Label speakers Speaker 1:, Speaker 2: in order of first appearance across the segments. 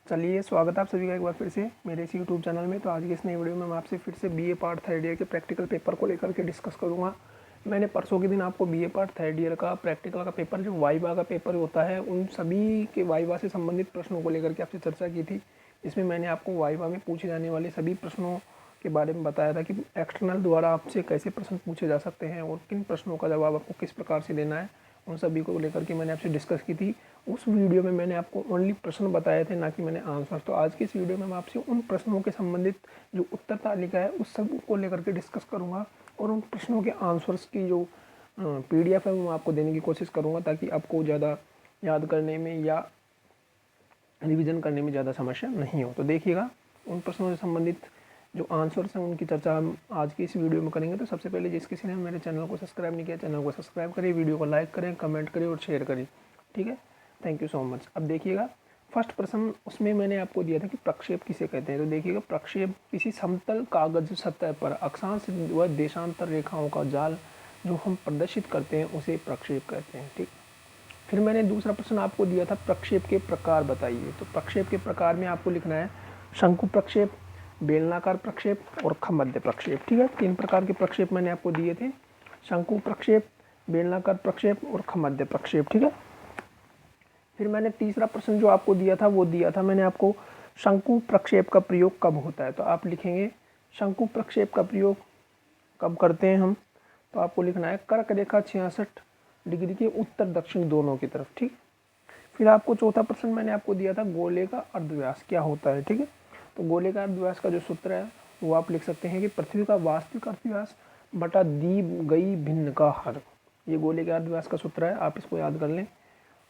Speaker 1: चलिए, स्वागत है आप सभी का एक बार फिर से मेरे इस यूट्यूब चैनल में। तो आज की इस नई वीडियो में मैं आपसे फिर से बीए पार्ट थर्ड ईयर के प्रैक्टिकल पेपर को लेकर के डिस्कस करूंगा। मैंने परसों के दिन आपको बीए पार्ट थर्ड ईयर का प्रैक्टिकल का पेपर, जो वाइवा का पेपर होता है, उन सभी के वाइवा से संबंधित प्रश्नों को लेकर के आपसे चर्चा की थी। इसमें मैंने आपको वाइवा में पूछे जाने वाले सभी प्रश्नों के बारे में बताया था कि एक्सटर्नल द्वारा आपसे कैसे प्रश्न पूछे जा सकते हैं और किन प्रश्नों का जवाब आपको किस प्रकार से देना है, उन सभी को लेकर के मैंने आपसे डिस्कस की थी। उस वीडियो में मैंने आपको ओनली प्रश्न बताए थे, ना कि मैंने आंसर। तो आज की इस वीडियो में मैं आपसे उन प्रश्नों के संबंधित जो उत्तर तालिका है उस सब को लेकर के डिस्कस करूंगा और उन प्रश्नों के आंसर्स की जो PDF है वो मैं आपको देने की कोशिश करूंगा, ताकि आपको ज़्यादा याद करने में या रिविज़न करने में ज़्यादा समस्या नहीं हो। तो देखिएगा, उन प्रश्नों से संबंधित जो आंसर्स हैं उनकी चर्चा हम आज की इस वीडियो में करेंगे। तो सबसे पहले जिस किसी ने मेरे चैनल को सब्सक्राइब नहीं किया, चैनल को सब्सक्राइब करें, वीडियो को लाइक करें, कमेंट करें और शेयर करें। ठीक है, थैंक यू सो मच। अब देखिएगा, फर्स्ट प्रश्न उसमें मैंने आपको दिया था कि प्रक्षेप किसे कहते हैं। तो देखिएगा, प्रक्षेप किसी समतल कागज सतह पर अक्षांश व देशांतर रेखाओं का जाल जो हम प्रदर्शित करते हैं उसे प्रक्षेप कहते हैं। ठीक, फिर मैंने दूसरा प्रश्न आपको दिया था, प्रक्षेप के प्रकार बताइए। तो प्रक्षेप के प्रकार में आपको लिखना है शंकु प्रक्षेप, बेलनाकार प्रक्षेप और खमध्य प्रक्षेप। ठीक है, 3 प्रकार के प्रक्षेप मैंने आपको दिए थे, शंकु प्रक्षेप, बेलनाकार प्रक्षेप और खमध्य प्रक्षेप। ठीक है, फिर मैंने तीसरा प्रश्न जो आपको दिया था वो दिया था मैंने आपको, शंकु प्रक्षेप का प्रयोग कब होता है। तो आप लिखेंगे शंकु प्रक्षेप का प्रयोग कब करते हैं हम। तो आपको लिखना है कर्क रेखा 66 डिग्री के उत्तर दक्षिण दोनों की तरफ। ठीक, फिर आपको चौथा प्रश्न मैंने आपको दिया था, गोले का अर्धव्यास क्या होता है। ठीक है, तो गोले का अर्धव्यास का जो सूत्र है वो आप लिख सकते हैं कि पृथ्वी का वास्तविक अर्धव्यास बटा दी गई भिन्न का हर। ये गोले के अर्धव्यास का सूत्र है, आप इसको याद कर लें।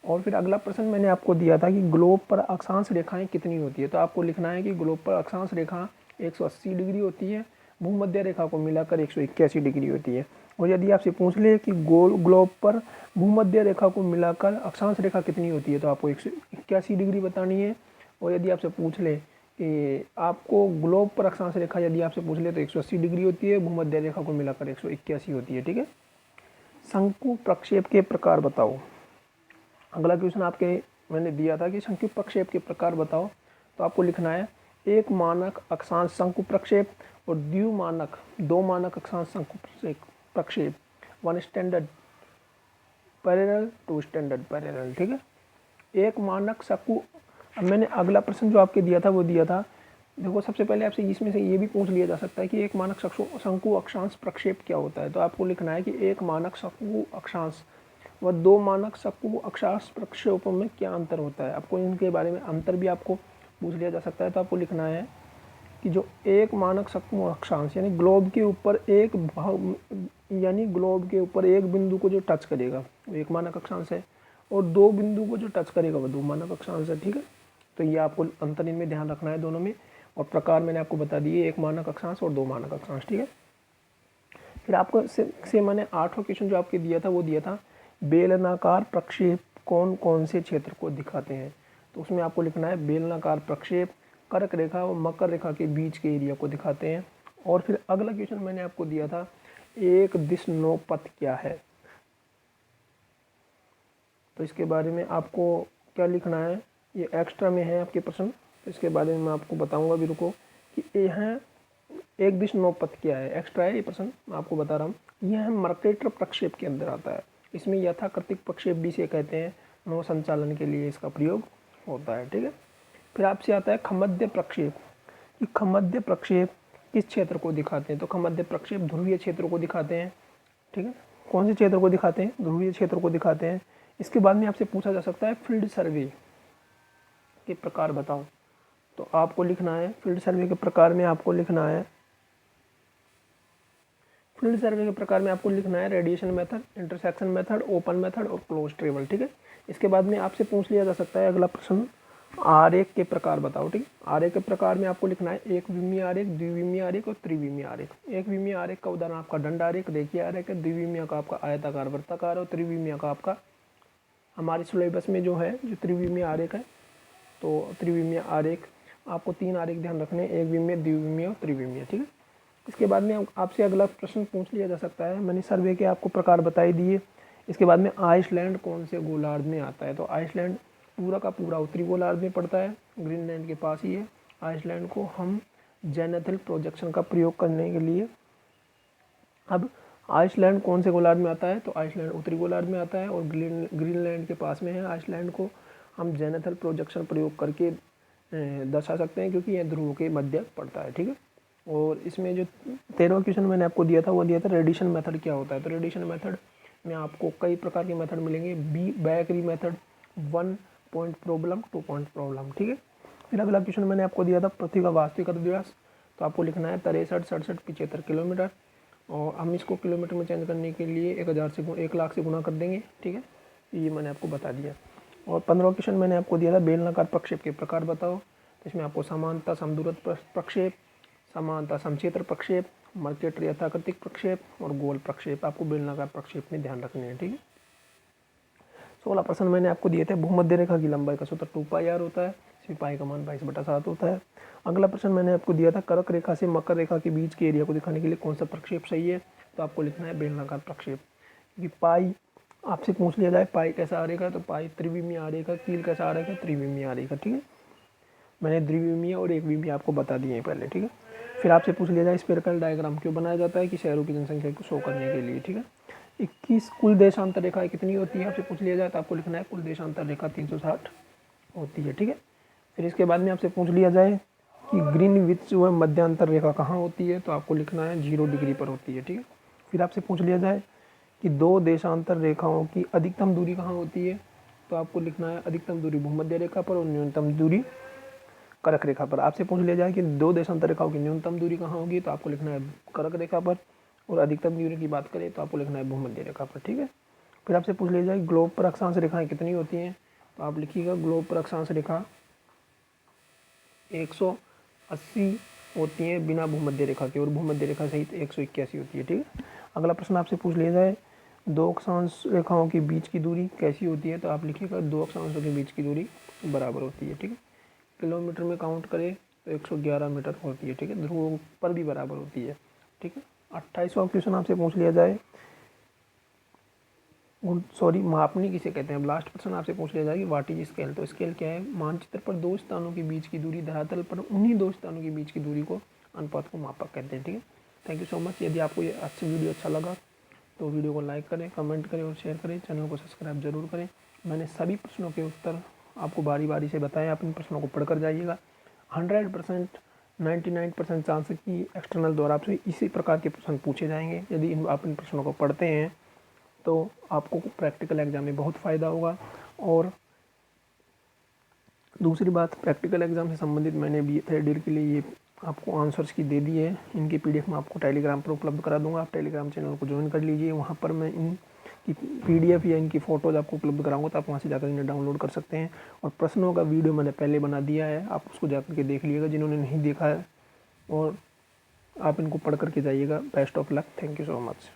Speaker 1: और फिर अगला प्रश्न मैंने आपको दिया था कि ग्लोब पर अक्षांश रेखाएं कितनी होती है। तो आपको लिखना है कि ग्लोब पर अक्षांश रेखा 180 डिग्री होती है, भूमध्य रेखा को मिलाकर 181 डिग्री होती है। और यदि आपसे पूछ ले कि ग्लोब पर भूमध्य रेखा को मिलाकर अक्षांश रेखा कितनी होती है, तो आपको 181 डिग्री बतानी है। और यदि आपसे पूछ ले कि आपको ग्लोब पर अक्षांश रेखा यदि आपसे पूछ ले तो 180 डिग्री होती है, भूमध्य रेखा को मिलाकर 181 होती है। ठीक है, शंकु प्रक्षेप के प्रकार बताओ। अगला क्वेश्चन आपके मैंने दिया था कि शंकु प्रक्षेप के प्रकार बताओ। तो आपको लिखना है एक मानक अक्षांश शंकु प्रक्षेप और द्विमानक, 2 मानक अक्षांश शंकु प्रक्षेप, 1 स्टैंडर्ड पैरेलल, 2 स्टैंडर्ड पैरेलल। ठीक है, एक मानक शंकु। अब मैंने अगला प्रश्न जो आपके दिया था वो दिया था, देखो सबसे पहले आपसे इसमें से ये भी पूछ लिया जा सकता है कि एक मानक शंकु अक्षांश प्रक्षेप क्या होता है। तो आपको लिखना है कि एक मानक शंकु अक्षांश व 2 मानक शंकु अक्षांश प्रक्षेपों में क्या अंतर होता है। आपको इनके बारे में अंतर भी आपको पूछ लिया जा सकता है। तो आपको लिखना है कि जो एक मानक शंकु अक्षांश यानी ग्लोब के ऊपर एक बिंदु को जो टच करेगा वो एक मानक अक्षांश है, और 2 बिंदु को जो टच करेगा वो 2 मानक अक्षांश है। ठीक है, तो ये आपको अंतर इनमें ध्यान रखना है दोनों में। और प्रकार मैंने आपको बता दिए, एक मानक अक्षांश और 2 मानक अक्षांश। ठीक है, फिर आपको से मैंने 8वां क्वेश्चन जो आपके दिया था वो दिया था, बेलनाकार प्रक्षेप कौन कौन से क्षेत्र को दिखाते हैं। तो उसमें आपको लिखना है बेलनाकार प्रक्षेप कर्क रेखा और मकर रेखा के बीच के एरिया को दिखाते हैं। और फिर अगला क्वेश्चन मैंने आपको दिया था, एक दिश नौपथ क्या है। तो इसके बारे में आपको क्या लिखना है, ये एक्स्ट्रा में है आपके प्रश्न, तो इसके बारे में मैं आपको बताऊंगा भी, रुको, कि यह एक दिश नौपथ क्या है। एक्स्ट्रा है ये प्रश्न, मैं आपको बता रहा हूँ। यह मर्केटर प्रक्षेप के अंदर आता है। इसमें यथाकृतिक प्रक्षेप भी से कहते हैं, नौ संचालन के लिए इसका प्रयोग होता है। ठीक है, फिर आपसे आता है खमध्य प्रक्षेप। कि खमध्य प्रक्षेप किस क्षेत्र को दिखाते हैं। तो खमध्य प्रक्षेप ध्रुवीय क्षेत्र को दिखाते हैं। ठीक है, कौन से क्षेत्र को दिखाते हैं, ध्रुवीय क्षेत्र को दिखाते हैं। इसके बाद में आपसे पूछा जा सकता है फील्ड सर्वे के प्रकार बताओ। तो आपको लिखना है फील्ड सर्वे के प्रकार में आपको लिखना है, फील्ड सर्वे के प्रकार में आपको लिखना है radiation method, intersection method, open method और क्लोज ट्रेवल। ठीक है, इसके बाद में आपसे पूछ लिया जा सकता है अगला प्रश्न, आरेख के प्रकार बताओ। ठीक, आरेख के प्रकार में आपको लिखना है एक विमीय आरेख, द्विविमीय आरेख और त्रिविमीय आरेख। एक विमीय आरेख का उदाहरण आपका दंड आरेख, रेखीय आरेख है, द्विविमीय का आपका आयताकार वृत्ताकार और त्रिविमीय का आपका हमारे सिलेबस में जो है जो त्रिविमीय आरेख है। तो त्रिविमीय आरेख आपको 3 आरेख ध्यान रखने, एक विमीय, द्विविमीय और त्रिविमीय। ठीक है, इसके बाद में आपसे अगला प्रश्न पूछ लिया जा सकता है, मैंने सर्वे के आपको प्रकार बताई दिए। इसके बाद में आइसलैंड कौन से गोलार्ध में आता है। तो आइसलैंड पूरा का पूरा उत्तरी गोलार्ध में पड़ता है, ग्रीनलैंड के पास ही है। आइसलैंड को हम जेनेथल प्रोजेक्शन का प्रयोग करने के लिए, अब आइसलैंड कौन से गोलार्ध में आता है, तो आइसलैंड उत्तरी गोलार्ध में आता है और ग्रीनलैंड के पास में है। आइसलैंड को हम जेनेथल प्रोजेक्शन प्रयोग करके दर्शा सकते हैं, क्योंकि यह ध्रुव के मध्य पड़ता है, ठीक है। और इसमें जो 13वां क्वेश्चन मैंने आपको दिया था वो दिया था रेडिएशन मेथड क्या होता है। तो रेडिएशन मेथड में आपको कई प्रकार के मेथड मिलेंगे। Bakery method, 1 point problem, 2 point problem, ठीक है। फिर अगला क्वेश्चन मैंने आपको दिया था पृथ्वी का वास्तविक अर्धव्यास, तो आपको लिखना है 63, 67, 75 किलोमीटर, और हम इसको किलोमीटर में चेंज करने के लिए 1 लाख से गुणा कर देंगे, ठीक है। ये मैंने आपको बता दिया। और 15वां क्वेश्चन मैंने आपको दिया था बेलनाकार प्रक्षेप के प्रकार बताओ। तो इसमें आपको समानता समदूरस्थ प्रक्षेप, समानता समक्षेत्र प्रक्षेप, मर्केटरी यथाकृतिक प्रक्षेप और गोल प्रक्षेप आपको बेलनाकार प्रक्षेप में ध्यान रखने हैं, ठीक है। 16 प्रश्न मैंने आपको दिए थे। भूमध्य रेखा की लंबाई का सूत्र 2πr होता है, इसमें पाई का मान 22/7 होता है। अगला प्रश्न मैंने आपको दिया था कर्क रेखा से मकर रेखा के बीच के एरिया को दिखाने के लिए कौन सा प्रक्षेप सही है, तो आपको लिखना है बेलनाकार प्रक्षेप। क्योंकि पाई आपसे पूछ लिया जाए पाई कैसा आ रहेगा, तो पाई त्रिविमीय आ रहेगा, कील कैसा आ रहेगा, त्रिविमीय आ रहेगा, ठीक है। मैंने द्विविमीय और एक विमीय आपको बता दिए हैं पहले, ठीक है। फिर आपसे पूछ लिया जाए स्फेरिकल डायग्राम क्यों बनाया जाता है, कि शहरों की जनसंख्या को शो करने के लिए, ठीक है। 21 कुल देशांतर रेखाएं कितनी होती है आपसे पूछ लिया जाए, तो आपको लिखना है कुल देशांतर रेखा 360 होती है, ठीक है। फिर इसके बाद में आपसे पूछ लिया जाए कि ग्रीनविच जो है मध्यांतर रेखा कहाँ होती है, तो आपको लिखना है 0 डिग्री पर होती है, ठीक है। फिर आपसे पूछ लिया जाए कि 2 देशांतर रेखाओं की अधिकतम दूरी कहाँ होती है, तो आपको लिखना है अधिकतम दूरी भूमध्य रेखा पर और न्यूनतम दूरी कर्क रेखा पर। आपसे पूछ लिया जाए कि 2 देशांतर रेखाओं की न्यूनतम दूरी कहाँ होगी, तो आपको लिखना है कर्क रेखा पर, और अधिकतम दूरी की बात करें तो आपको लिखना है भूमध्य रेखा पर, ठीक है। फिर आपसे पूछ लिया जाए ग्लोब पर अक्षांश रेखाएं कितनी होती हैं, तो आप लिखिएगा ग्लोब पर अक्षांश रेखा 180 होती है बिना भूमध्य रेखा के, और भूमध्य रेखा सहित 181 होती है, ठीक है। अगला प्रश्न आपसे पूछ लिया जाए 2 अक्षांश रेखाओं के बीच की दूरी कैसी होती है, तो आप लिखिएगा 2 अक्षांशों के बीच की दूरी बराबर होती है, ठीक है। किलोमीटर में काउंट करें तो 111 मीटर होती है, ठीक है। ध्रुवों पर भी बराबर होती है, ठीक है। 28वां क्वेश्चन आपसे पूछ लिया जाए, मापनी किसे कहते हैं। लास्ट प्रश्न आपसे पूछ लिया जाए कि व्हाट इज स्केल, तो स्केल क्या है, मानचित्र पर 2 स्थानों के बीच की दूरी, धरातल पर उन्हीं 2 स्थानों के बीच की दूरी को अनुपात को मापक कहते हैं, ठीक है। Thank you so much. यदि आपको ये अच्छी वीडियो अच्छा लगा तो वीडियो को लाइक करें, कमेंट करें और शेयर करें, चैनल को सब्सक्राइब जरूर करें। मैंने सभी प्रश्नों के उत्तर आपको बारी बारी से बताएं, आप इन प्रश्नों को पढ़कर जाइएगा। 100% 99% चांस है कि एक्सटर्नल द्वारा आपसे इसी प्रकार के प्रश्न पूछे जाएंगे। यदि आप इन प्रश्नों को पढ़ते हैं तो आपको प्रैक्टिकल एग्जाम में बहुत फ़ायदा होगा। और दूसरी बात, प्रैक्टिकल एग्जाम से संबंधित मैंने BA थर्ड ईयर के लिए ये आपको आंसर्स की दे दी है। इनकी PDF मैं आपको टेलीग्राम पर उपलब्ध करा दूंगा, आप टेलीग्राम चैनल को ज्वाइन कर लीजिए। वहाँ पर मैं इनकी PDF या इनकी फ़ोटोज़ आपको उपलब्ध कराऊंगा, तो आप वहाँ से जाकर इन्हें डाउनलोड कर सकते हैं। और प्रश्नों का वीडियो मैंने पहले बना दिया है, आप उसको जाकर के देख लीजिएगा जिन्होंने नहीं देखा है, और आप इनको पढ़ करके जाइएगा। Best of luck, thank you so much.